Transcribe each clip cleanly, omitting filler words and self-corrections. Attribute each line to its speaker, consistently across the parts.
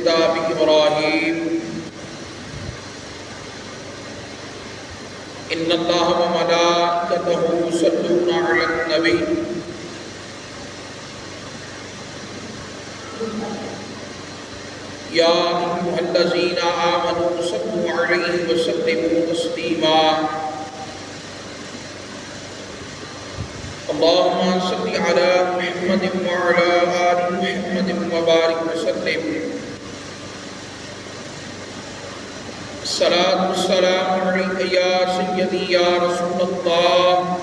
Speaker 1: كتاب إبراهيم إن الله وملائكته يصلون على النبي يا أيها الذين آمنوا صلوا عليه وسلموا تسليما اللهم صل على محمد وعلى آل محمد وبارك وسلم الصلاة والسلام عليك يا سيدي يا رسول الله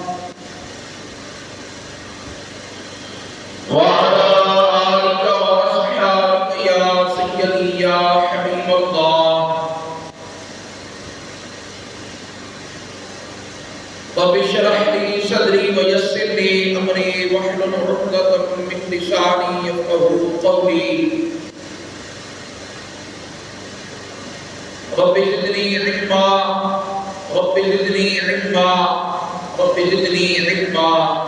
Speaker 1: وعلى آلك وأصحابك يا سيدي يا حبيب الله رب اشرح لي صدري ويسر لي أمري واحلل عقدة من لساني يفقهوا قولي رب زدني علما رب زدني علما رب زدني علما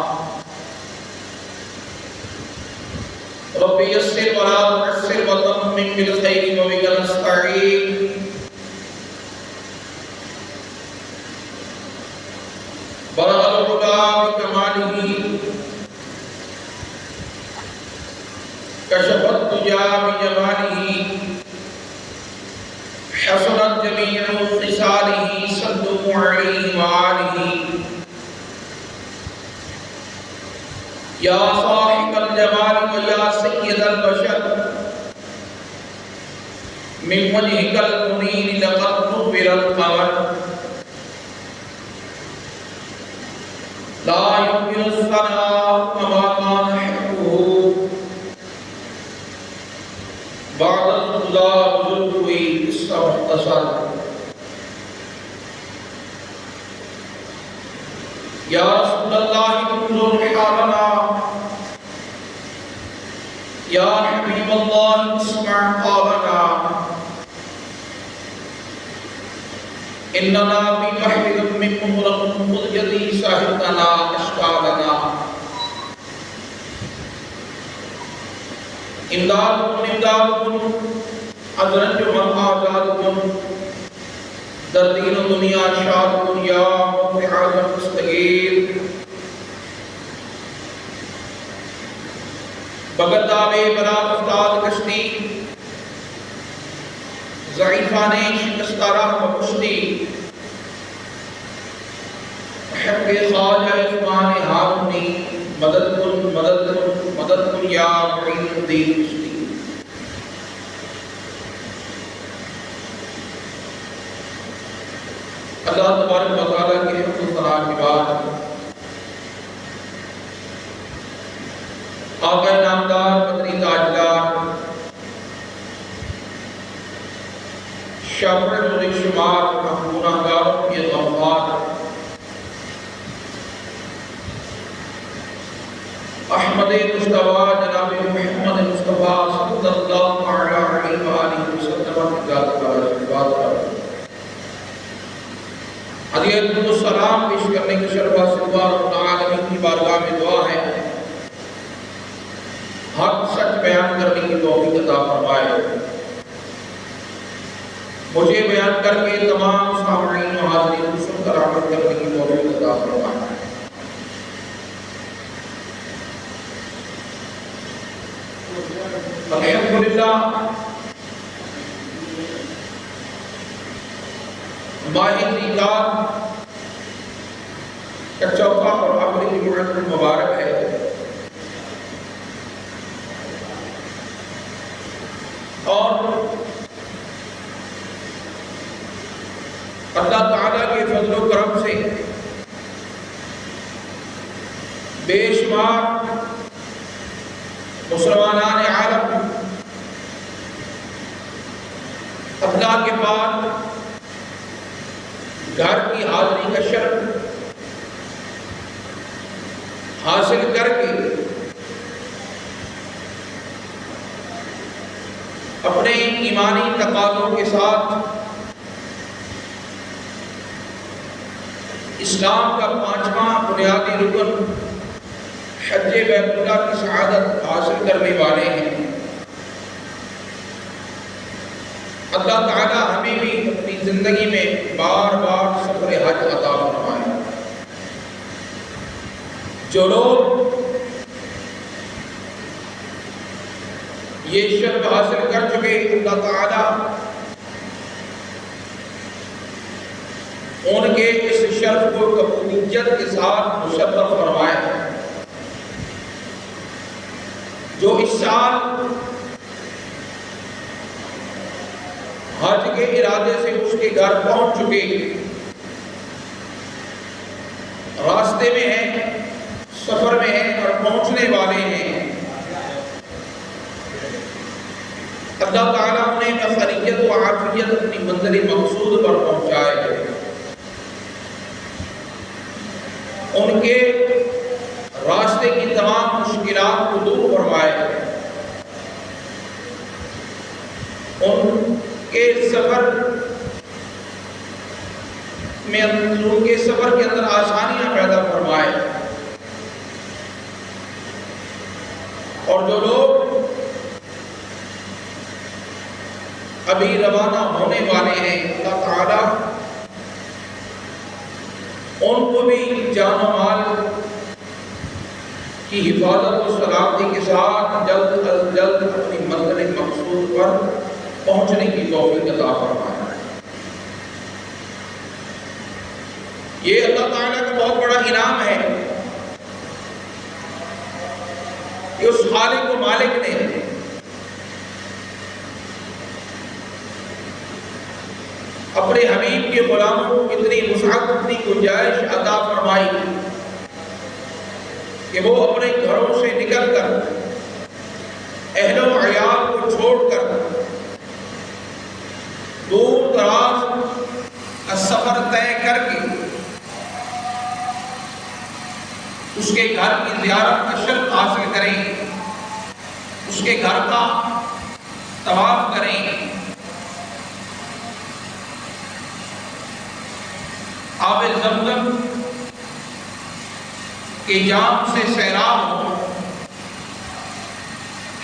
Speaker 1: رب يسر ولا تعسر وتمم بالخير وبك نستعين بلغ الهدى بكماله كشف الدجى بجماله حسنت جميع خصاله صلوا عليه وآله يا صاحب الجمال ويا سيد البشر من وجهك المنير لقد نور القمر لا يمكن الثناء كما كان حقه بعد الخدا بزرگ مختصر یا رسول اللہ انظر حالنا یا حبیب اللہ اسمع قولنا اننا فی بحر غم مغرق خذ یدی ساحلنا اشکالنا امدادکم ادرج من آزادکم در دین و دنیا شادکم یا مفعال مستقیر بگرداب برا افتاد کشتی ضعیفان شکستارہ مکشتی حق خواجہ عثمان ہارونی مدد کن مدد کن مدد کن یا معین الدین کشتی اللہ تبارک و تعالیٰ کے حمد و ثنا کے بعد آقا نامدار بدری تاجدار شافع روز شمار گناہگاروں کے غمخوار احمد مصطفیٰ جناب محمد مصطفیٰ صلی اللہ علیہ وآلہ وسلم کی ذات کا آشیرواد پر حضرت السلام پیش کرنے کی شرف حاصل رب العالمین کی بارگاہ میں دعا ہے حق سچ بیان کرنے کی توفیق عطا فرمائے مجھے بیان کر کے تمام سامعین و حاضرین کو سن کر عمل کرنے کی توفیق عطا فرمائے الحمدللہ ماہ ذیقعدہ کا چوتھا اور آخری جمعہ مبارک ہے اور اللہ تعالیٰ کے فضل و کرم سے بے شمار مسلمانان عالم اللہ کے بعد گھر کی حاضری کا شرف حاصل کر کے اپنے ایمانی تقاضوں کے ساتھ اسلام کا پانچواں بنیادی رکن حج بیت اللہ کی سعادت حاصل کرنے والے ہیں۔ اللہ تعالیٰ ہمیں بھی اپنی زندگی میں بار بار سفر حج عطا فرمائے۔ جو لوگ یہ شرف حاصل کر چکے، اللہ تعالیٰ ان کے اس شرف کو قبولیت کے ساتھ مشرف فرمائے۔ جو اس سال حج کے ارادے سے اس کے گھر پہنچ چکے، راستے میں ہیں، سفر میں ہیں اور پہنچنے والے ہیں، اللہ تعالیٰ انہیں بخیریت و عافیت اپنی منزل مقصود پر پہنچائے، ان کے راستے کی تمام مشکلات کو دور فرمائے، ان کے سفر کے اندر آسانیاں پیدا فرمائے، اور جو لوگ ابھی روانہ ہونے والے ہیں، اللہ تعالیٰ ان کو بھی جان و مال کی حفاظت و سلامتی کے ساتھ جلد از جلد اپنی منزل مقصود پر پہنچنے کی توفیق عطا فرمائے۔ یہ اللہ تعالیٰ کا بہت بڑا انعام ہے کہ اس خالق و مالک نے اپنے حبیب کے غلاموں کو اتنی وسعت، اتنی گنجائش عطا فرمائی کہ وہ اپنے گھروں سے نکل کر، اہل و عیال کو چھوڑ کر دور دراز کا سفر طے کر کے اس کے گھر کی زیارت کا شرف حاصل کریں، اس کے گھر کا طواف کریں، آب زمزم کے جام سے سیراب ہو،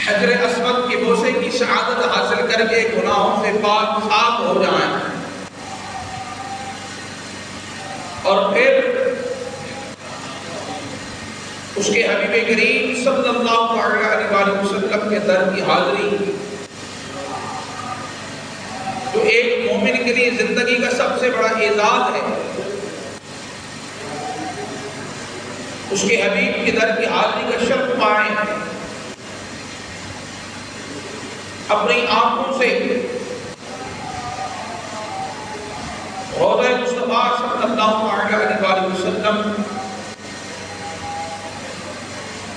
Speaker 1: حجر اسود کے بوسے کی سعادت حاصل کر کے گناہوں سے پاک صاف ہو جائیں، اور پھر اس کے حبیب کریم صلی اللہ علیہ وآلہ وسلم کے در کی حاضری، جو ایک مومن کے لیے زندگی کا سب سے بڑا اعزاز ہے، اس کے حبیب کے در کی حاضری کا شرف پائیں، اپنی آنکھوں سے روضہ مصطفیٰ صلی اللہ علیہ وآلہ وسلم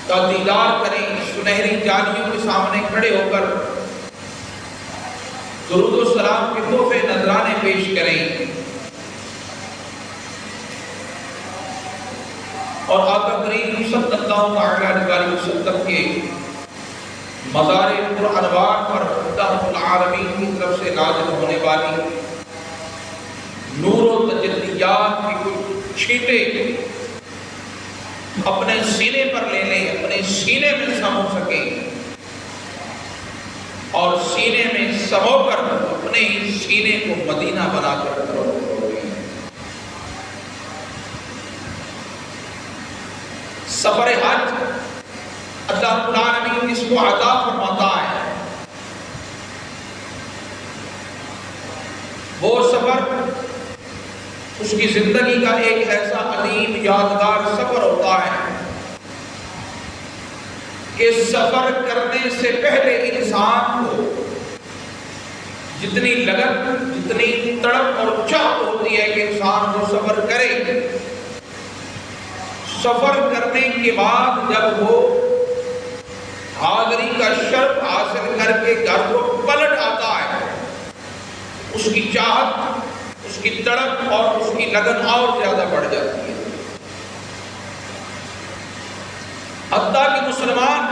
Speaker 1: کا دیدار کریں، سنہری جالیوں کے سامنے کھڑے ہو کر درود و سلام کے تحفے نذرانے پیش کریں، اور آقا کریم صلی اللہ علیہ وآلہ وسلم کے مزار پر انوار پر رحمت العالمین کی طرف سے نازل ہونے والی نور و تجلیات کی کچھ چھینٹیں اپنے سینے پر لے لیں، اپنے سینے میں سمو سکیں، اور سینے میں سمو کر اپنے ہی سینے کو مدینہ بنا کر سفر حج اللہ رب العالمین اس کو عطا فرماتا ہے۔ وہ سفر اس کی زندگی کا ایک ایسا عظیم یادگار سفر ہوتا ہے کہ سفر کرنے سے پہلے انسان کو جتنی لگن، جتنی تڑپ اور چاہت ہوتی ہے کہ انسان وہ سفر کرے، سفر کرنے کے بعد جب وہ حاضری کا شرف حاصل کر کے گھر کو پلٹ آتا ہے، اس کی چاہت، اس کی تڑپ اور اس کی لگن اور زیادہ بڑھ جاتی ہے، حتیٰ کہ مسلمان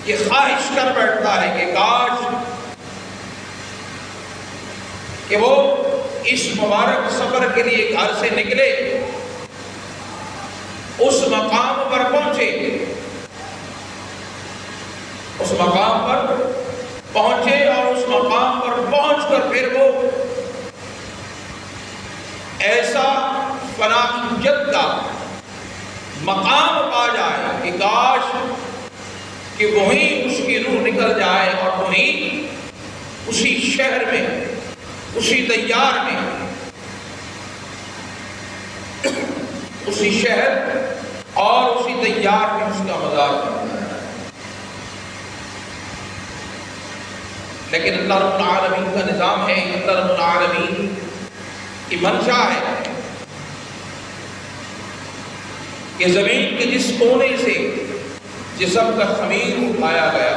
Speaker 1: یہ خواہش کر بیٹھتا ہے کہ کاش کہ وہ اس مبارک سفر کے لیے گھر سے نکلے، اس مقام پر پہنچے، اس مقام پر پہنچے اور پھر وہ ایسا فنائیت کا مقام پا جائے کہ کاش کہ وہیں اس کی روح نکل جائے اور وہیں اسی شہر میں، اسی دیار میں، اسی شہر اور اسی دیار میں اس کا مزار بن جائے۔ لیکن اللہ رب العالمین کا نظام ہے، اللہ رب العالمین کی منشا ہے کہ زمین کے جس کونے سے جسم کا خمیر اٹھایا گیا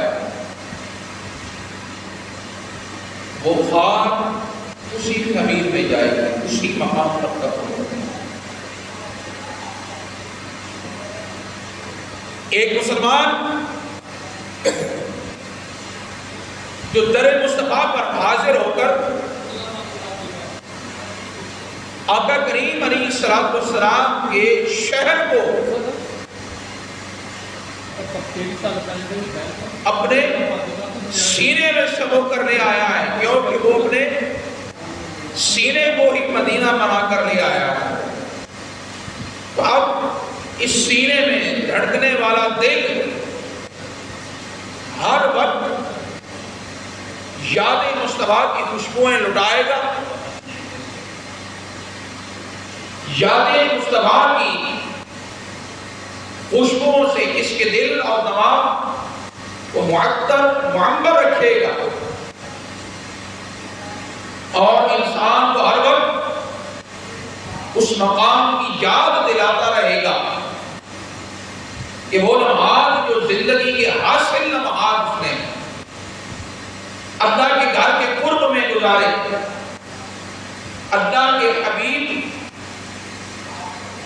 Speaker 1: وہ خاک اسی خمیر میں جائے گی، اسی مقام پر دفن ہوگی۔ ایک مسلمان جو در مصطفیٰ پر حاضر ہو کر آقا کریم علیہ السلام کے شہر کو اپنے سینے میں سمو کر لے آیا ہے، کیونکہ وہ اپنے سینے کو ہی مدینہ بنا کر لے آیا ہے۔ تو اب اس سینے میں دھڑکنے والا دل ہر وقت یاد مصطفیٰ کی خوشبوئیں لٹائے گا، یاد مصطفیٰ کی خوشبوؤں سے اس کے دل اور دماغ کو معطر معمر رکھے گا، اور انسان کو ہر وقت اس مقام کی یاد دلاتا رہے گا کہ وہ لمحات جو زندگی کے حاصل لمحات اس نے اللہ کے گھر کے قرب میں گزارے، اللہ کے حبیب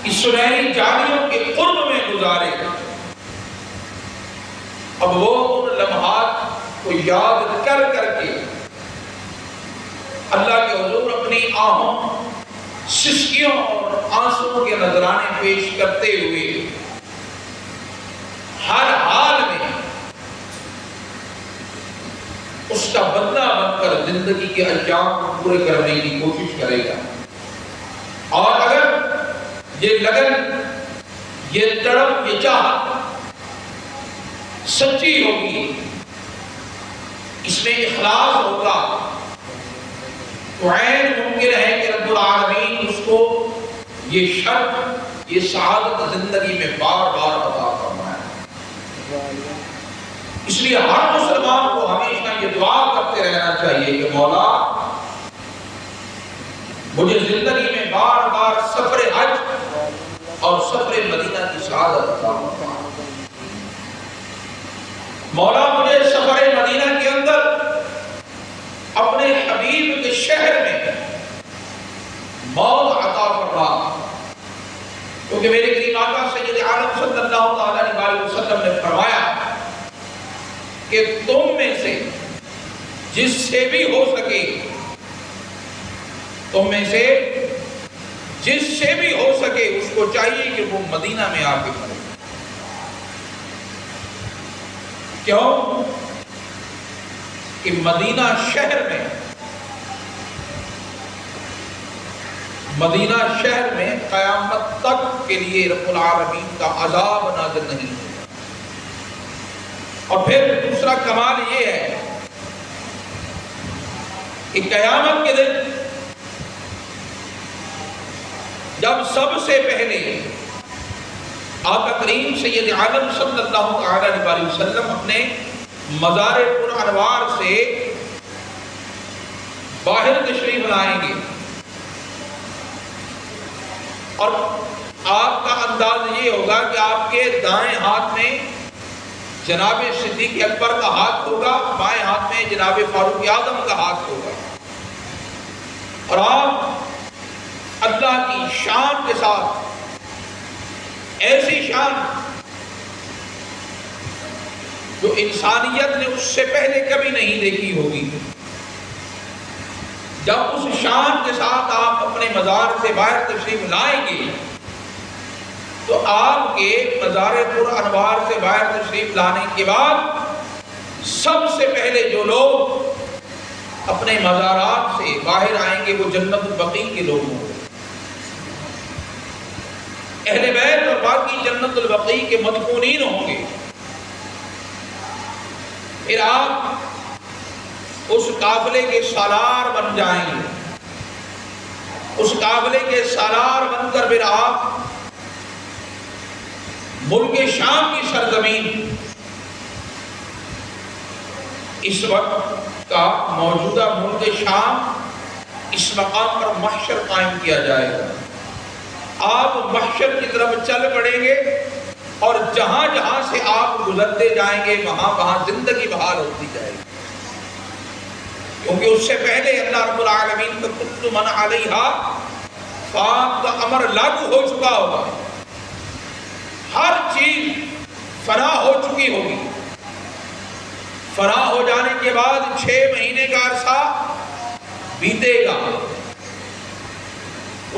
Speaker 1: کی سنہری جالیوں کے قرب میں گزارے، اب وہ ان لمحات کو یاد کر کر کے اللہ کے حضور اپنی آہوں، سسکیوں اور آنسوؤں کے نذرانے پیش کرتے ہوئے ہر حال میں اس کا بندہ بن کر زندگی کے ایام کو پورے کرنے کی کوشش کرے گا۔ اور اگر یہ لگن، یہ تڑپ، یہ چاہت سچی ہوگی، اس میں اخلاص ہوگا، تو عین ممکن ہے کہ رب العالمین اس کو یہ شرف، یہ سعادت زندگی میں بار بار عطا فرمائے۔ اس لیے ہر مسلمان کو ہمیشہ یہ دعا کرتے رہنا چاہیے کہ مولا مجھے زندگی میں بار بار سفر حج اور سفر مدینہ کی سعادت عطا فرما۔ مولا مجھے سفر مدینہ کے اندر اپنے حبیب کے شہر میں موت عطا فرما، کیونکہ میرے کریم آقا سید عالم صلی اللہ علیہ وسلم نے فرمایا کہ تم میں سے جس سے بھی ہو سکے، تم میں سے جس سے بھی ہو سکے اس کو چاہیے کہ وہ مدینہ میں آ کے مرے۔ کیوں؟ کہ مدینہ شہر میں قیامت تک کے لیے رب العالمین کا عذاب نازل نہیں ہوگا۔ اور پھر دوسرا کمال یہ ہے کہ قیامت کے دن جب سب سے پہلے آقا کریم سید عالم صلی اللہ علیہ وسلم اپنے مزار پر انوار سے باہر تشریف لائیں گے، اور آپ کا انداز یہ ہوگا کہ آپ کے دائیں ہاتھ میں جناب صدیق اکبر کا ہاتھ ہوگا، بائیں ہاتھ میں جناب فاروق اعظم کا ہاتھ ہوگا، اور آپ اللہ کی شان کے ساتھ، ایسی شان جو انسانیت نے اس سے پہلے کبھی نہیں دیکھی ہوگی، جب اس شان کے ساتھ آپ اپنے مزار سے باہر تشریف لائیں گے تو آپ کے مزار پر انوار سے باہر تشریف لانے کے بعد سب سے پہلے جو لوگ اپنے مزارات سے باہر آئیں گے وہ جنت البقیع کے لوگ ہوں گے، اہل بیت اور باقی جنت البقیع کے مدفونین ہوں گے۔ پھر آپ اس قافلے کے سالار بن جائیں گے، اس قافلے کے سالار بن کر پھر آپ ملک شام کی سرزمین، اس وقت کا موجودہ ملک شام، اس مقام پر محشر قائم کیا جائے گا۔ آپ محشر کی طرف چل پڑیں گے اور جہاں جہاں سے آپ گزرتے جائیں گے وہاں وہاں زندگی بحال ہوتی جائے گی، کیونکہ اس سے پہلے اللہ رب العالمین کا کل من علیہا فان کا امر لاگو ہو چکا ہوگا، ہر چیز فنا ہو چکی ہوگی۔ فنا ہو جانے کے بعد 6 مہینے کا عرصہ بیتے گا،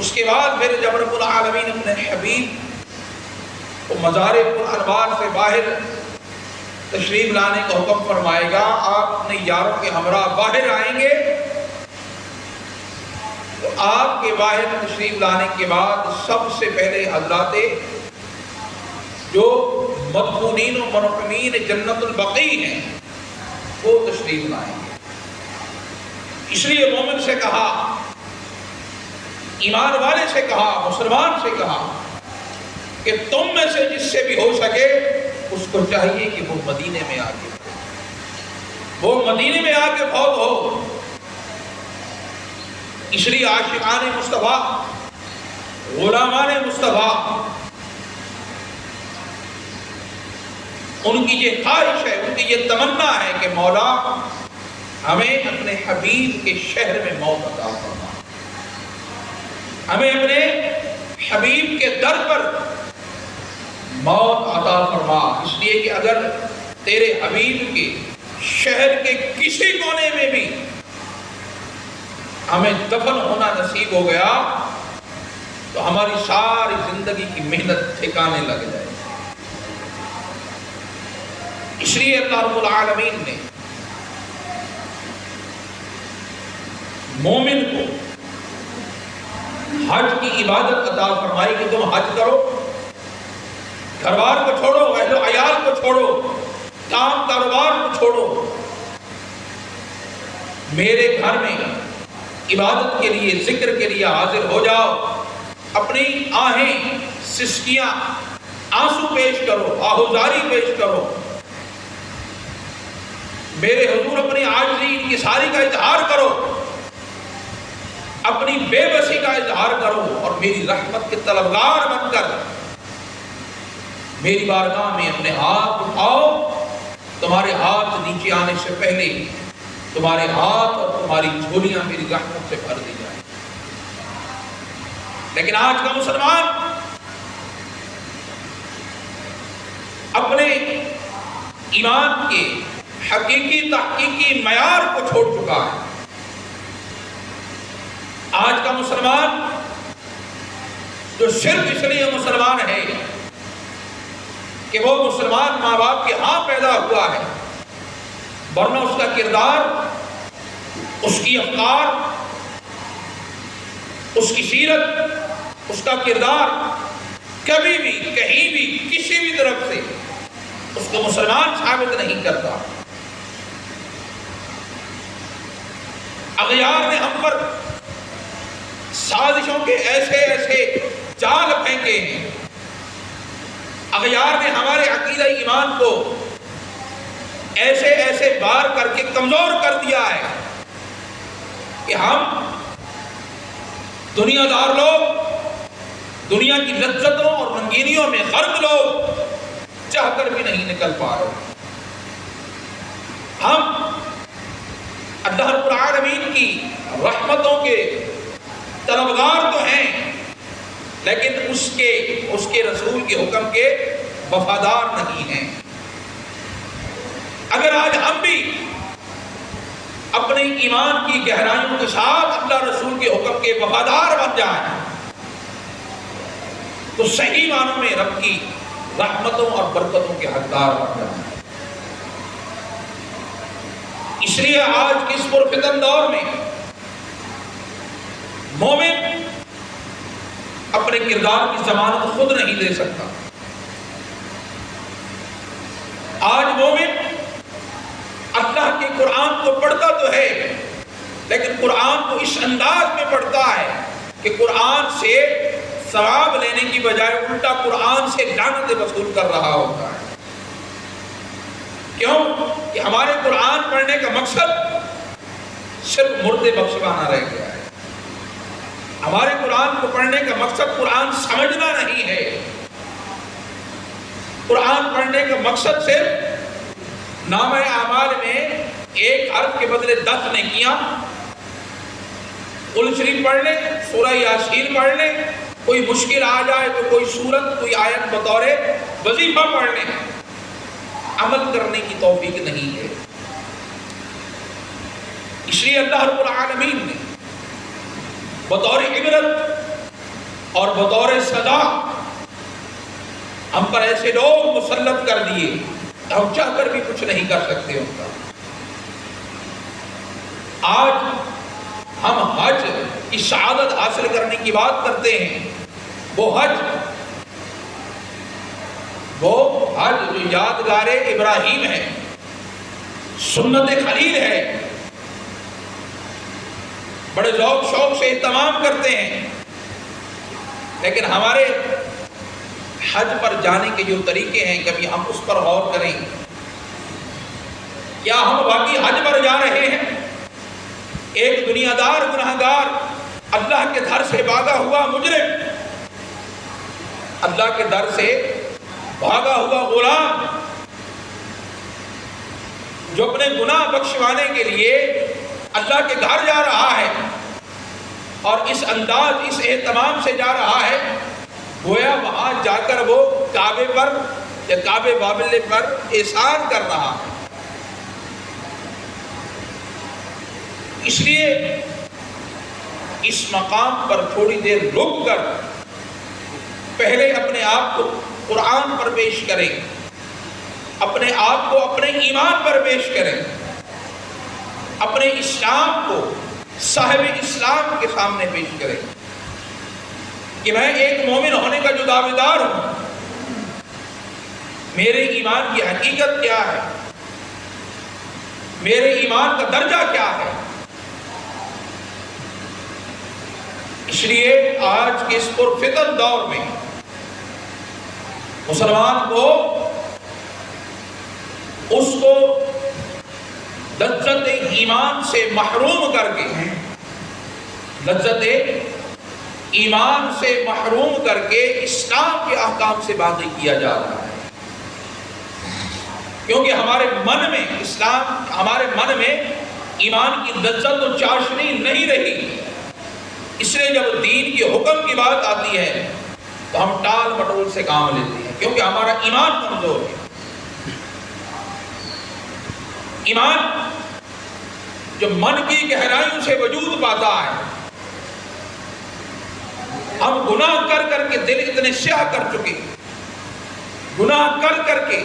Speaker 1: اس کے بعد پھر جب رب العالمین اپنے حبیب کو مزار انوار سے باہر تشریف لانے کا حکم فرمائے گا، آپ اپنے یاروں کے ہمراہ باہر آئیں گے، تو آپ کے باہر تشریف لانے کے بعد سب سے پہلے حضرات جو مدفونین و مرحومین جنت البقیع ہیں وہ تشریف لائیں گے۔ اس لیے مومن سے کہا، ایمان والے سے کہا، مسلمان سے کہا کہ تم میں سے جس سے بھی ہو سکے اس کو چاہیے کہ وہ مدینے میں آ کے فوت ہو۔ اس لیے عاشقان مصطفیٰ، غلامان مصطفیٰ، ان کی یہ خواہش ہے، ان کی یہ تمنا ہے کہ مولا ہمیں اپنے حبیب کے شہر میں موت عطا فرما، ہمیں اپنے حبیب کے در پر موت عطا فرما۔ اس لیے کہ اگر تیرے حبیب کے شہر کے کسی کونے میں بھی ہمیں دفن ہونا نصیب ہو گیا تو ہماری ساری زندگی کی محنت ٹھکانے لگ جائے۔ اس لیے اللہ رب العالمین نے مومن کو حج کی عبادت عطا فرمائی کہ تم حج کرو، گھر بار کو چھوڑو، اہل و عیال کو چھوڑو، کام کاروبار کو چھوڑو، میرے گھر میں عبادت کے لیے، ذکر کے لیے حاضر ہو جاؤ، اپنی آہیں، سسکیاں، آنسو پیش کرو، آہوزاری پیش کرو، میرے حضور اپنی عاجزی انکساری کا اظہار کرو، اپنی بے بسی کا اظہار کرو، اور میری رحمت کے طلبگار بن کر میری بارگاہ میں اپنے ہاتھ اٹھاؤ۔ تمہارے ہاتھ نیچے آنے سے پہلے تمہارے ہاتھ اور تمہاری جھولیاں میری رحمت سے بھر دی جائیں۔ لیکن آج کا مسلمان اپنے ایمان کے حقیقی تحقیقی معیار کو چھوڑ چکا ہے۔ آج کا مسلمان جو صرف اس لیے مسلمان ہے کہ وہ مسلمان ماں باپ کے ہاں پیدا ہوا ہے، ورنہ اس کا کردار، اس کی افکار، اس کی سیرت، اس کا کردار کبھی بھی کہیں بھی کسی بھی طرف سے اس کو مسلمان ثابت نہیں کرتا۔ اغیار نے ہم پر سازشوں کے ایسے ایسے جال پھینکے ہیں، اغیار نے ہمارے عقیدہ ایمان کو ایسے ایسے بار کر کے کمزور کر دیا ہے کہ ہم دنیا دار لوگ، دنیا کی لذتوں اور رنگینیوں میں غرق لوگ چاہ کر بھی نہیں نکل پا رہے۔ ہم اللہ رب العالمین کی رحمتوں کے طلبگار تو ہیں، لیکن اس کے رسول کے حکم کے وفادار نہیں ہیں۔ اگر آج ہم بھی اپنے ایمان کی گہرائیوں کے ساتھ اللہ رسول کے حکم کے وفادار بن جائیں تو صحیح معنوں میں رب کی رحمتوں اور برکتوں کے حقدار بن جائیں۔ اس لیے آج کے اس پرفتن دور میں مومن اپنے کردار کی ضمانت خود نہیں دے سکتا. آج مومن اللہ کے قرآن کو پڑھتا تو ہے لیکن قرآن کو اس انداز میں پڑھتا ہے کہ قرآن سے ثواب لینے کی بجائے الٹا قرآن سے لعنت وصول کر رہا ہوتا ہے. کیوں کہ ہمارے قرآن پڑھنے کا مقصد صرف مردے بخشوانا رہ گیا ہے. ہمارے قرآن کو پڑھنے کا مقصد قرآن سمجھنا نہیں ہے. قرآن پڑھنے کا مقصد صرف نامہ اعمال میں ایک حرف کے بدلے 10 نیکیاں، قل شریف پڑھ لیں، سورہ یاسین پڑھ لیں، کوئی مشکل آ جائے تو کوئی سورت کوئی آیت بطور وظیفہ پڑھ لیں، عمل کرنے کی توفیق نہیں ہے. اس لیے اللہ رب العالمین نے بطور عبرت اور بطور سزا ہم پر ایسے لوگ مسلط کر دیے ہم چاہ کر بھی کچھ نہیں کر سکتے ان کا. آج ہم حج کی سعادت حاصل کرنے کی بات کرتے ہیں. وہ حج جو یادگار ابراہیم ہے، سنت خلیل ہے، بڑے ذوق شوق سے اہتمام کرتے ہیں. لیکن ہمارے حج پر جانے کے جو طریقے ہیں کبھی ہم اس پر غور کریں. کیا ہم واقعی حج پر جا رہے ہیں؟ ایک دنیا دار گناہگار، اللہ کے در سے بھاگا ہوا مجرم، اللہ کے در سے بھاگا ہوا غلام جو اپنے گناہ بخشوانے کے لیے اللہ کے گھر جا رہا ہے اور اس انداز اس اہتمام سے جا رہا ہے گویا وہاں جا کر وہ کعبے پر یا کعبے بابل پر احسان کر رہا ہے. اس لیے اس مقام پر تھوڑی دیر رک کر پہلے اپنے آپ کو قرآن پر پیش کریں، اپنے آپ کو اپنے ایمان پر پیش کریں، اپنے اسلام کو صاحب اسلام کے سامنے پیش کریں کہ میں ایک مومن ہونے کا جو دعویٰ دار ہوں، میرے ایمان کی حقیقت کیا ہے، میرے ایمان کا درجہ کیا ہے. اس لیے آج کے اس پرفتن دور میں مسلمان کو اس کو لذت ایمان سے محروم کر کے لذت ایمان سے محروم کر کے اسلام کے احکام سے باغی کیا جا رہا ہے. کیونکہ ہمارے من میں ہمارے من میں ایمان کی لذت و چاشنی نہیں رہی. اس لیے جب دین کے حکم کی بات آتی ہے تو ہم ٹال مٹول سے کام لیتے ہیں کیونکہ ہمارا ایمان کمزور ہے. ایمان جو من کی گہرائیوں سے وجود پاتا ہے، ہم گناہ کر کر کے دل اتنے سیاہ کر چکے، گناہ کر کر کے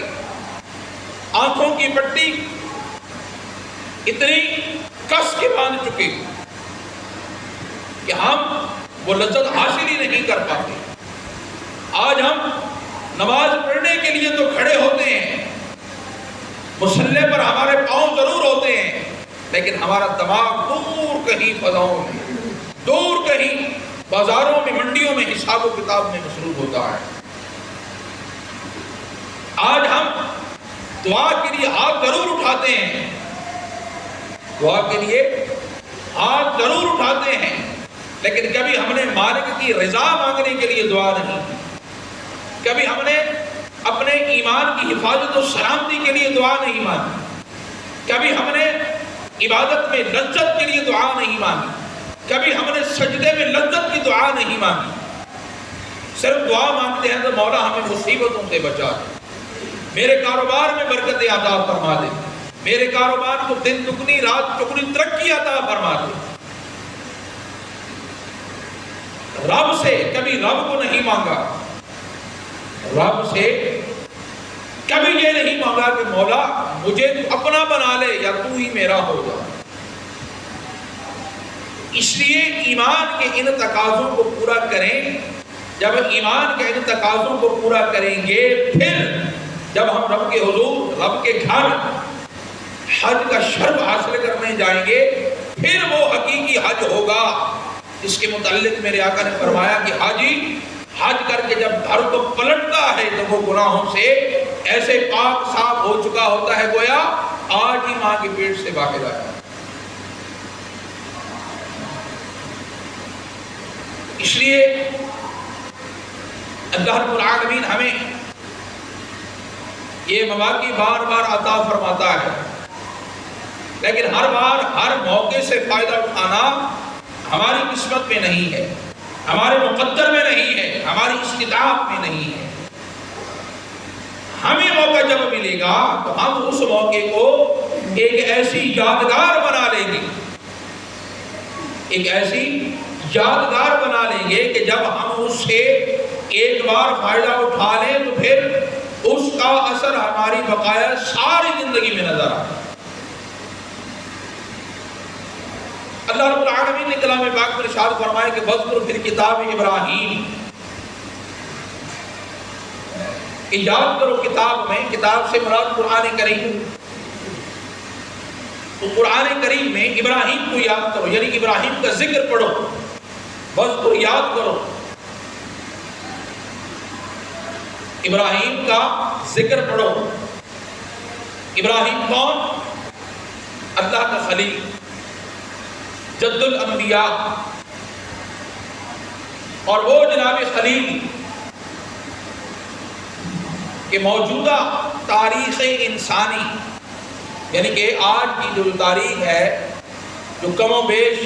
Speaker 1: آنکھوں کی پٹی اتنی کس کے باندھ چکے کہ ہم وہ لذت حاصل ہی نہیں کر پاتے. آج ہم نماز پڑھنے کے لیے تو کھڑے ہوتے ہیں، مصلی پر ہمارے پاؤں ضرور ہوتے ہیں، لیکن ہمارا دماغ دور کہیں فضاؤں میں، دور کہیں بازاروں میں منڈیوں میں حساب و کتاب میں مصروف ہوتا ہے. آج ہم دعا کے لیے ہاتھ ضرور اٹھاتے ہیں، دعا کے لیے ہاتھ ضرور اٹھاتے ہیں، لیکن کبھی ہم نے مالک کی رضا مانگنے کے لیے دعا نہیں کی، کبھی ہم نے اپنے ایمان کی حفاظت و سلامتی کے لیے دعا نہیں مانگی، کبھی ہم نے عبادت میں لذت کے لیے دعا نہیں مانگی، کبھی ہم نے سجدے میں لذت کی دعا نہیں مانگی. صرف دعا مانگتے ہیں تو مولا ہمیں مصیبتوں سے بچا دے، میرے کاروبار میں برکت عطا فرما دے، میرے کاروبار کو دن دگنی رات چگنی ترقی عطا فرما دے. رب سے کبھی رب کو نہیں مانگا، رب سے کبھی یہ نہیں مانگا کہ مولا مجھے تو اپنا بنا لے یا تو ہی میرا ہو جا۔ اس لیے ایمان کے ان تقاضوں کو پورا کریں۔ جب ایمان کے ان تقاضوں کو پورا کریں گے، پھر جب ہم رب کے حضور، رب کے گھر حج کا شرف حاصل کرنے جائیں گے، پھر وہ حقیقی حج ہوگا جس کے متعلق میرے آقا نے فرمایا کہ حاجی حج کر کے جب گھر کو پلٹتا ہے تو وہ گناہوں سے ایسے پاک صاف ہو چکا ہوتا ہے گویا آج ہی ماں کے پیٹ سے باہر آیا۔ اس لیے اللہ رب العالمین ہمیں یہ مواقع بار بار عطا فرماتا ہے، لیکن ہر بار ہر موقع سے فائدہ اٹھانا ہماری قسمت میں نہیں ہے، ہمارے مقدر میں نہیں ہے، ہماری استطاعت میں نہیں ہے۔ ہمیں موقع جب ملے گا تو ہم اس موقع کو ایک ایسی یادگار بنا لیں گے، ایک ایسی یادگار بنا لیں گے کہ جب ہم اس سے ایک بار فائدہ اٹھا لیں تو پھر اس کا اثر ہماری بقایا ساری زندگی میں نظر آئے۔ اللہ رب العالمین نے کلام پاک میں ارشاد فرمایا کہ وَاذْكُرْ فِي الْكِتَابِ ابراہیم، کہ یاد کرو کتاب میں، کتاب سے مراد قرآن کریم، تو قرآن کریم میں ابراہیم کو یاد کرو، یعنی ابراہیم کا ذکر پڑھو، وَاذْكُرْ یاد کرو، ابراہیم کا ذکر پڑھو۔ ابراہیم کون؟ اللہ کا خلیل، جد الانبیاء، اور وہ جناب خلیل کہ موجودہ تاریخ انسانی، یعنی کہ آج کی جو تاریخ ہے جو کم و بیش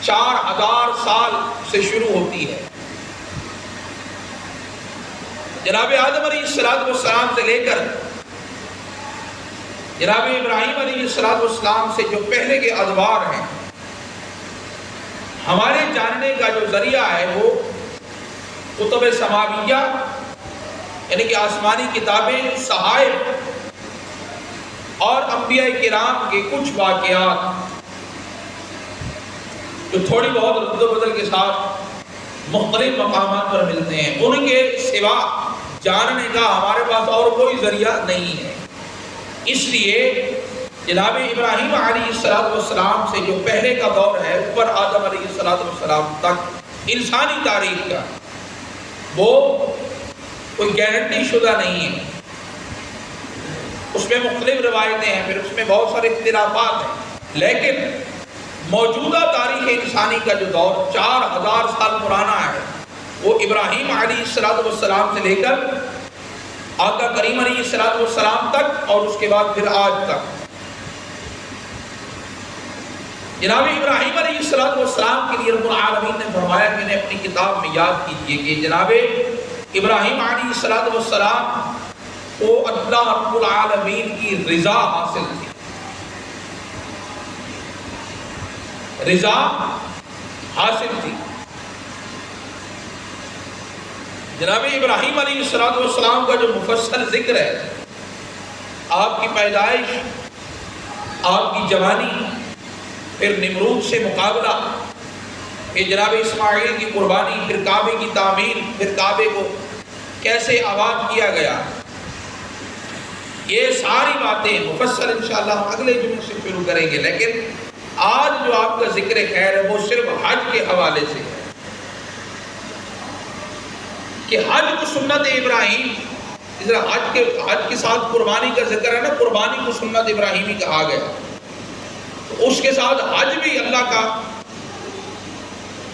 Speaker 1: 4000 سال سے شروع ہوتی ہے، جناب آدم علیہ السلام سے لے کر جناب ابراہیم علیہ السلام سے جو پہلے کے ادوار ہیں، ہمارے جاننے کا جو ذریعہ ہے وہ کتب سماویہ، یعنی کہ آسمانی کتابیں، صحائف اور انبیاء کرام کے کچھ واقعات جو تھوڑی بہت رد و بدل کے ساتھ مختلف مقامات پر ملتے ہیں، ان کے سوا جاننے کا ہمارے پاس اور کوئی ذریعہ نہیں ہے۔ اس لیے جناب ابراہیم علیہ السلام سے جو پہلے کا دور ہے اوپر آدم علیہ السلام تک انسانی تاریخ کا، وہ کوئی گارنٹی شدہ نہیں ہے، اس میں مختلف روایتیں ہیں، پھر اس میں بہت سارے اختلافات ہیں، لیکن موجودہ تاریخ انسانی کا جو دور 4000 سال پرانا ہے وہ ابراہیم علیہ السلام سے لے کر آقا کریم علیہ السلام تک اور اس کے بعد پھر آج تک۔ جناب ابراہیم علیہ السلام کے لیے رب العالمین نے فرمایا کہ انہیں اپنی کتاب میں یاد کیجئے کہ جناب ابراہیم علیہ السلام کو اللہ رب العالمین کی رضا حاصل تھی، رضا حاصل تھی۔ جناب ابراہیم علیہ السلام کا جو مفصل ذکر ہے، آپ کی پیدائش، آپ کی جوانی، پھر نمرود سے مقابلہ، پھر جناب اسماعیل کی قربانی، پھر کعبے کی تعمیر، پھر کعبے کو کیسے آباد کیا گیا، یہ ساری باتیں مفصل انشاءاللہ ہم اگلے جمعے سے شروع کریں گے، لیکن آج جو آپ کا ذکر خیر ہے وہ صرف حج کے حوالے سے ہے کہ حج کو سنت ابراہیم، اس طرح حج کے ساتھ قربانی کا ذکر ہے نا، قربانی کو سنت ابراہیمی کہا گیا، تو اس کے ساتھ حج بھی اللہ کا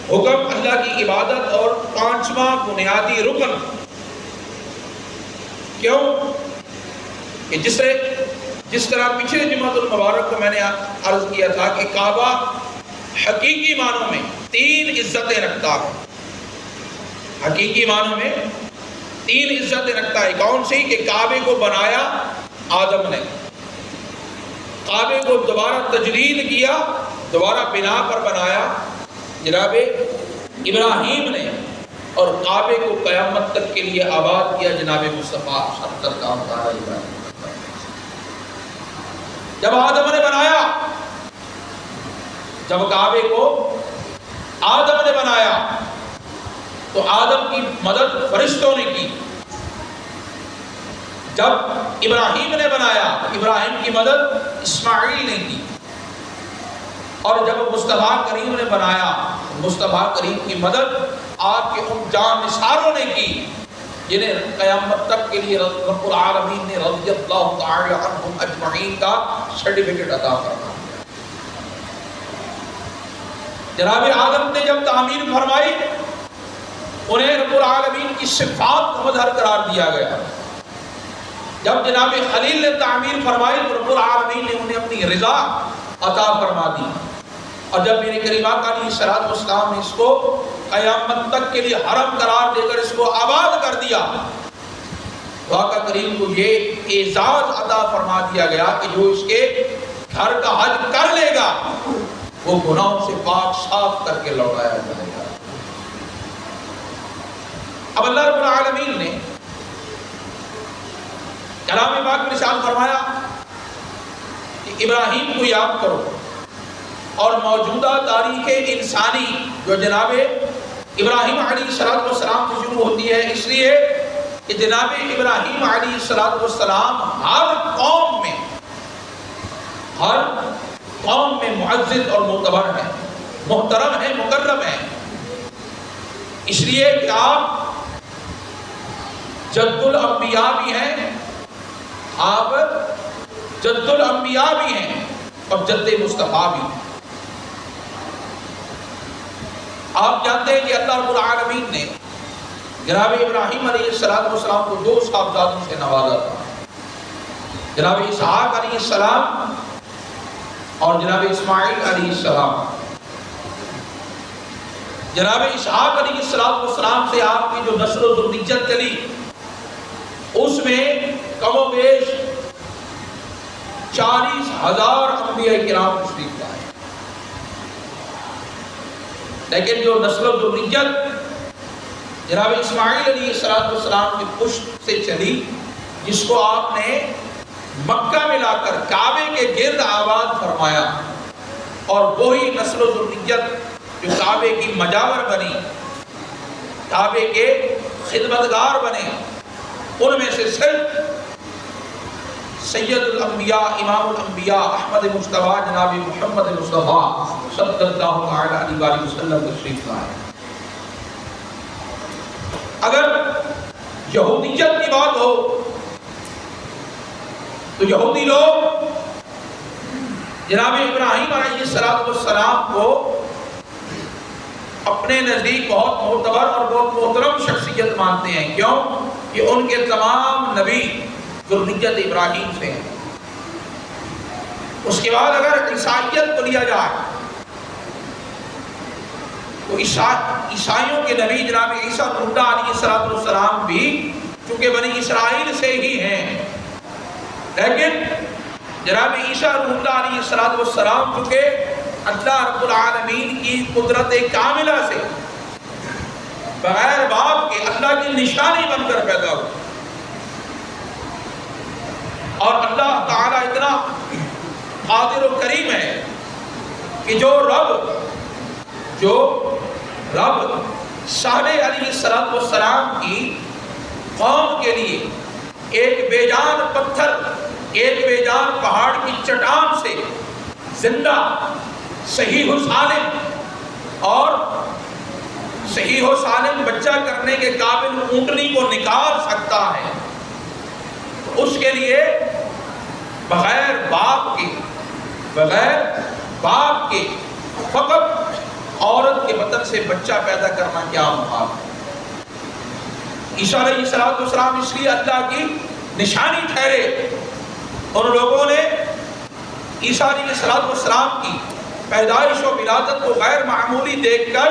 Speaker 1: حکم، اللہ کی عبادت اور 5واں بنیادی رکن۔ کیوں کہ جس طرح پچھلے جمعۃ المبارک کو میں نے عرض کیا تھا کہ کعبہ حقیقی معنوں میں 3 عزتیں رکھتا ہے، حقیقی معنوں میں 3 عزتیں رکھتا ہے۔ کون سی؟ کہ کعبے کو بنایا آدم نے، کعبے کو دوبارہ تجدید کیا، دوبارہ بنا پر بنایا جناب ابراہیم نے، اور کعبے کو قیامت تک کے لیے آباد کیا جناب مصطفیٰ سرکار ابراہیم۔ جب آدم نے بنایا، جب کعبے کو آدم نے بنایا تو آدم کی مدد فرشتوں نے کی، جب ابراہیم نے بنایا ابراہیم کی مدد اسماعیل نے کی، اور جب مصطفیٰ کریم نے بنایا مصطفیٰ کریم کی مدد آپ کے ان جان نثاروں نے کی جنہیں قیامت تک کے لیے رب العالمین نے رضی اللہ تعالی عنہم اجمعین کا سرٹیفکیٹ عطا فرمایا۔ جناب آدم نے جب تعمیر فرمائی انہیں رب العالمین کی صفات کا مظہر قرار دیا گیا۔ جب جناب خلیل نے تعمیر فرمائی تو رب العالمین نے انہیں اپنی رضا عطا فرما دی، اور جب میرے کریم آقا علیہ الصلوۃ والسلام نے اس کو قیامت تک کے لیے حرم قرار دے کر اس کو آباد کر دیا تو آقا کریم کو یہ اعزاز عطا فرما دیا گیا کہ جو اس کے گھر کا حج کر لے گا وہ گناہوں سے پاک صاف کر کے لوٹایا جائے گا۔ اب اللہ رب العالمین نے کلام پاک میں ارشاد فرمایا کہ ابراہیم کو یاد کرو، اور موجودہ تاریخ انسانی جو جناب ابراہیم علیہ السلام سے شروع ہوتی ہے، اس لیے کہ جناب ابراہیم علیہ السلام ہر قوم میں معزز اور معتبر ہیں، محترم ہیں، مکرم ہیں، اس لیے کہ آپ جد الانبیاء بھی ہیں، آپ جد الانبیاء بھی ہیں اور جد مصطفیٰ بھی ہیں۔ آپ جانتے ہیں کہ اللہ رب العالمین نے جناب ابراہیم علیہ السلام کو دو صاحبزادوں سے نوازا تھا، جناب اسحاق علیہ السلام اور جناب اسماعیل علیہ السلام۔ جناب اسحاق علیہ السلام سے آپ کی جو نسل و ذریت چلی اس میں کم و بیش 40,000 انبیاء کرام تشریف لائے، لیکن جو نسل و ذریت جناب اسماعیل علیہ السلام کی پشت سے چلی، جس کو آپ نے مکہ میں لا کر کعبے کے گرد آباد فرمایا، اور وہی نسل و ذریت جو کعبے کی مجاور بنی، کعبے کے خدمتگار بنے، ان میں سے صرف سید الانبیاء امام الانبیاء احمد مصطفیٰ جناب محمد مصطفیٰ صلی اللہ علیہ وسلم تشریف لائے۔ اگر یہودیت کی بات ہو تو یہودی لوگ جناب ابراہیم علیہ السلام کو اپنے نزدیک بہت معتبر اور بہت محترم شخصیت مانتے ہیں، کیوں کہ ان کے تمام نبی ذریت ابراہیم سے ہیں۔ اس کے بعد اگر عیسائیت کو لیا جائے تو عیسائیوں کے نبی جناب عیسیٰ علیہ السلام بھی چونکہ بنی اسرائیل سے ہی ہیں، لیکن جناب عیسیٰ علیہ السلام چونکہ اللہ رب العالمین کی قدرت کاملہ سے بغیر باپ کے اللہ کی نشانی بن کر پیدا ہوئے، اور اللہ تعالیٰ اتنا قادر و کریم ہے کہ جو رب صالح علیہ السلام کی قوم کے لیے ایک بے جان پتھر، ایک بے جان پہاڑ کی چٹان سے زندہ صحیح و سالم اور صحیح و سالم بچہ کرنے کے قابل اونٹنی کو نکال سکتا ہے، اس کے لیے بغیر باپ کے فقط عورت کے بطن سے بچہ پیدا کرنا کیا محال ہے۔ عیسیٰ علیہ السلام اس لیے اللہ کی نشانی ٹھہرے، ان لوگوں نے عیسیٰ علیہ السلام کی پیدائش و ولادت کو غیر معمولی دیکھ کر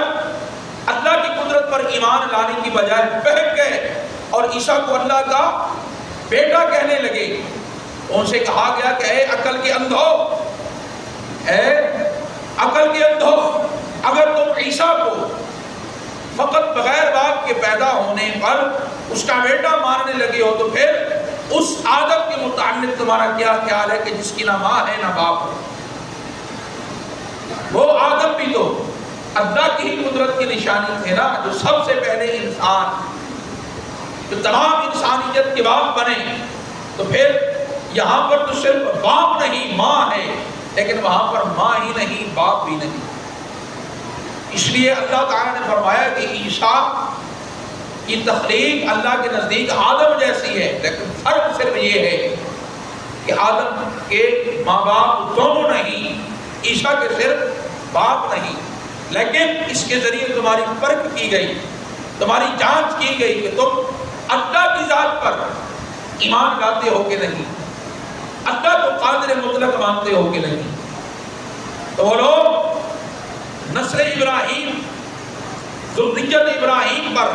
Speaker 1: اللہ کی قدرت پر ایمان لانے کی بجائے بہک گئے اور عیسیٰ کو اللہ کا بیٹا کہنے لگے۔ ان سے کہا گیا کہ اے عقل کے اندھو، اے عقل کے اندھو، اگر تم عیسیٰ کو فقط بغیر باپ کے پیدا ہونے پر اس کا بیٹا ماننے لگے ہو تو پھر اس آدم کے متعلق تمہارا کیا خیال ہے کہ جس کی نہ ماں ہے نہ باپ ہے؟ وہ آدم بھی تو اللہ کی ہی قدرت کی نشانی تھے نا، جو سب سے پہلے انسان، جو تمام انسانیت کے باپ بنے. تو پھر یہاں پر تو صرف باپ نہیں ماں ہے، لیکن وہاں پر ماں ہی نہیں باپ بھی نہیں. اس لیے اللہ تعالیٰ نے فرمایا کہ عیسیٰ کی تخلیق اللہ کے نزدیک آدم جیسی ہے، لیکن فرق صرف یہ ہے کہ آدم کے ماں باپ دونوں نہیں، عیسیٰ کے صرف باپ نہیں. لیکن اس کے ذریعے تمہاری پرکھ کی گئی، تمہاری جانچ کی گئی کہ تم اللہ کی ذات پر ایمان لاتے ہو کہ نہیں، اللہ کو قادر مطلق مانتے ہو کہ نہیں. تو وہ لوگ نسل ابراہیم، ذریت ابراہیم پر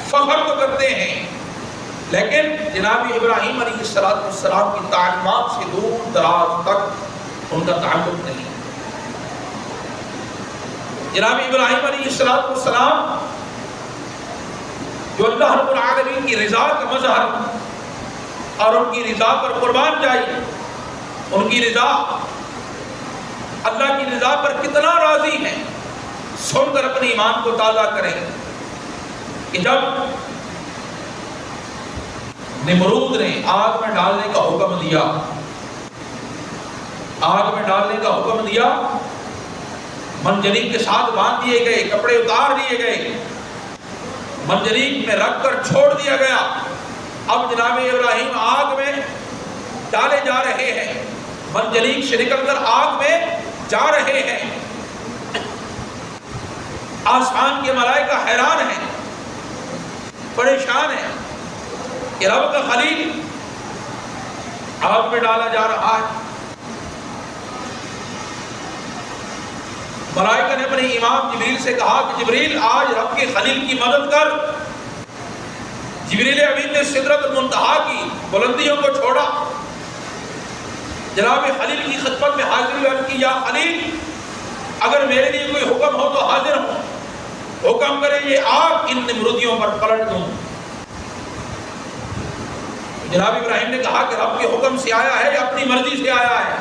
Speaker 1: فخر تو کرتے ہیں، لیکن جناب ابراہیم علیہ السلام کی تعلیمات سے دور دراز تک ان کا تعلق نہیں. جناب ابراہیم علیہ السلام جو اللہ رب العالمین کی رضا کا مظہر اور ان کی رضا پر قربان جائے، ان کی رضا، اللہ کی رضا پر کتنا راضی ہیں، سن کر اپنے ایمان کو تازہ کریں کہ جب نمرود نے آگ میں ڈالنے کا حکم دیا، آگ میں ڈالنے کا حکم دیا، منجنیق کے ساتھ باندھ دیے گئے، کپڑے اتار دیے گئے، منجنیق میں رکھ کر چھوڑ دیا گیا. اب جناب ابراہیم آگ میں ڈالے جا رہے ہیں، منجنیق سے نکل کر آگ میں جا رہے ہیں. آسمان کے ملائکہ حیران ہیں، پریشان ہیں کہ رب کا خلیل آگ میں ڈالا جا رہا ہے. ملائکہ نے اپنے امام جبریل سے کہا کہ جبریل آج رب کے خلیل کی مدد کر. جبریل امین نے سدرۃ المنتہا کی بلندیوں کو چھوڑا، جناب خلیل کی خدمت میں حاضری عرض کی، یا خلیل اگر میرے لیے کوئی حکم ہو تو حاضر ہوں، حکم کرے یہ آگ ان نمرودیوں پر پلٹ دوں. جناب ابراہیم نے کہا کہ رب کے حکم سے آیا ہے یا اپنی مرضی سے آیا ہے؟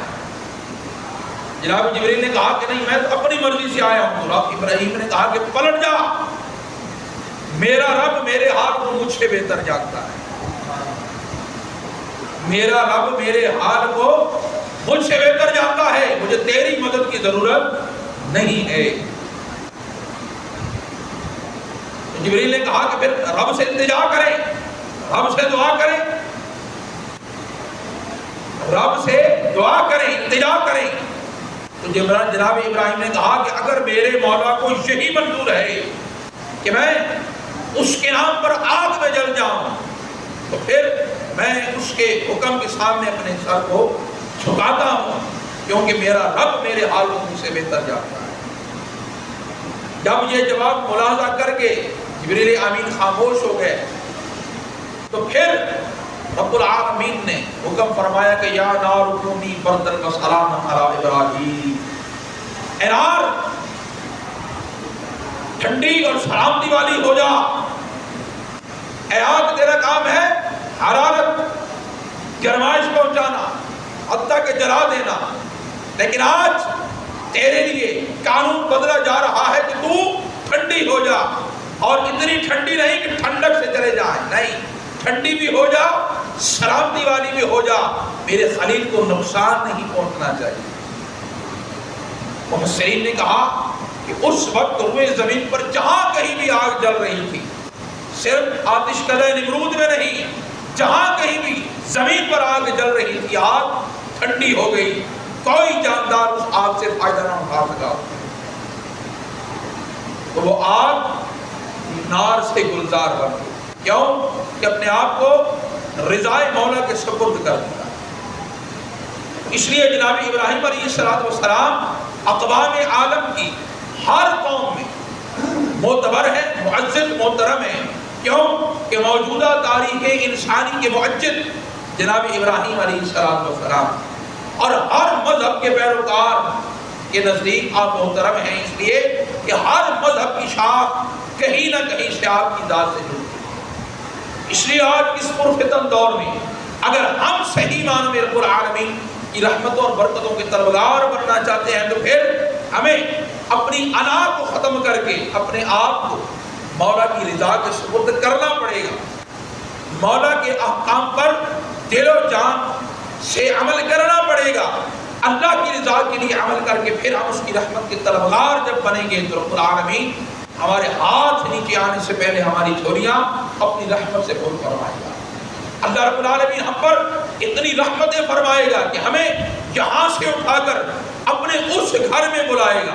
Speaker 1: جناب جبریل نے کہا کہ نہیں، میں تو اپنی مرضی سے آیا ہوں. رب ابراہیم نے کہا کہ پلٹ جا، میرا رب میرے حال کو مجھ سے بہتر جانتا ہے، میرا رب میرے حال کو مجھ سے بہتر جانتا ہے، مجھے تیری مدد کی ضرورت نہیں ہے. جبریل نے کہا کہ پھر رب سے التجا کریں، رب سے دعا کریں، رب سے دعا کریں، التجا کریں. تو جناب ابراہیم نے کہا کہ اگر میرے مولا کو یہی منظور ہے کہ میں اس کے نام پر آگ میں جل جاؤں، تو پھر میں اس کے حکم کے سامنے اپنے سر کو جھکاتا ہوں، کیونکہ میرا رب میرے حال کو مجھ سے بہتر جانتا ہے. جب یہ جواب ملاحظہ کر کے جبریل امین خاموش ہو گئے، تو پھر رب العالمین نے حکم فرمایا کہ یا نار کونی بردن و سلاما علی ابراہیم، اے نار ٹھنڈی اور سلامتی والی ہو جا. اے آگ تیرا کام ہے حرارت، گرمائش پہنچانا، حتیٰ کہ جلا دینا، لیکن آج تیرے لیے قانون بدلا جا رہا ہے کہ تو ٹھنڈی ہو جا، اور اتنی ٹھنڈی نہیں کہ ٹھنڈک سے چلے جائے، نہیں، ٹھنڈی بھی ہو جا، سلامتی والی بھی ہو جا، میرے خلیل کو نقصان نہیں پہنچنا چاہیے. مفسرین نے کہا کہ اس وقت روئے زمین پر جہاں کہیں بھی آگ جل رہی تھی، صرف آتش کدہ نمرود میں نہیں، جہاں کہیں بھی زمین پر آگ جل رہی تھی، آگ ٹھنڈی ہو گئی، کوئی جاندار اس آگ سے فائدہ نہ اٹھا سکا. تو وہ آگ نار سے گلزار بن گئی. کیوں؟ کہ اپنے آپ کو رضائے مولا کے سپرد کر دیا. اس لیے جناب ابراہیم علیہ السلام اقوام عالم کی ہر قوم میں معتبر ہے، معزز محترم ہے. کیوں؟ کہ موجودہ تاریخ انسانی کے معجد جناب ابراہیم علیہ السلام اور ہر مذہب کے پیروکار کے نزدیک آپ محترم ہیں، اس لیے کہ ہر مذہب کی شاخ کہیں نہ کہیں سے آپ کی ذات سے جڑتی ہے۔ اس لیے آج اس پرفتن دور میں اگر ہم صحیح معنوں میں رب العالمین کی رحمتوں اور برکتوں کے طلبگار بننا چاہتے ہیں تو پھر ہمیں اپنی انا کو ختم کر کے اپنے آپ کو مولا کی رضا کے سپرد کرنا پڑے گا، مولا کے احکام پر دل و جان سے عمل کرنا پڑے گا، اللہ کی رضا کے لیے عمل کر کے پھر ہم اس کی رحمت کے طلبگار جب بنیں گے تو رب العالمین ہمارے ہاتھ نیچے آنے سے پہلے ہماری جھولیاں اپنی رحمت سے پُر فرمائے گا۔ اللہ رب العالمین ہم پر اتنی رحمتیں فرمائے گا کہ ہمیں یہاں سے اٹھا کر اپنے اس گھر میں بلائے گا،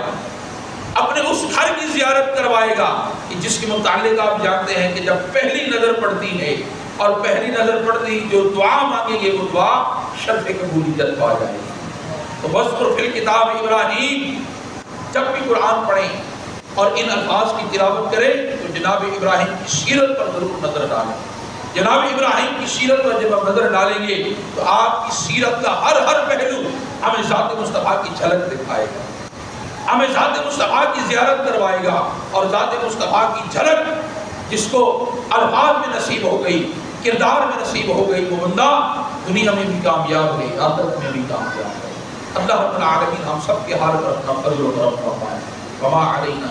Speaker 1: اپنے اس گھر کی زیارت کروائے گا کہ جس کے متعلق آپ جانتے ہیں کہ جب پہلی نظر پڑتی ہے اور پہلی نظر پڑتی جو دعا مانگیں گے وہ دعا شرف قبولیت پا جائے گی۔ تو وَاذْكُرْ فِي الْكِتَابِ ابراہیم، جب بھی قرآن پڑھیں اور ان الفاظ کی تلاوت کریں تو جناب ابراہیم کی سیرت پر ضرور نظر ڈالیں۔ جناب ابراہیم کی سیرت پر جب ہم نظر ڈالیں گے تو آپ کی سیرت کا ہر پہلو ہمیں ذات مصطفیٰ کی جھلک دکھائے گا، ہمیں ذات مصطفیٰ کی زیارت کروائے گا، اور ذات مصطفیٰ کی جھلک جس کو الفاظ میں نصیب ہو گئی، کردار میں نصیب ہو گئی، وہ بندہ دنیا میں بھی کامیاب ہے، آخرت میں بھی کامیاب ہے۔ اللہ رب العالمین ہم سب کے حال پر اپنا فضل و کرم فرمائے۔ وما علینا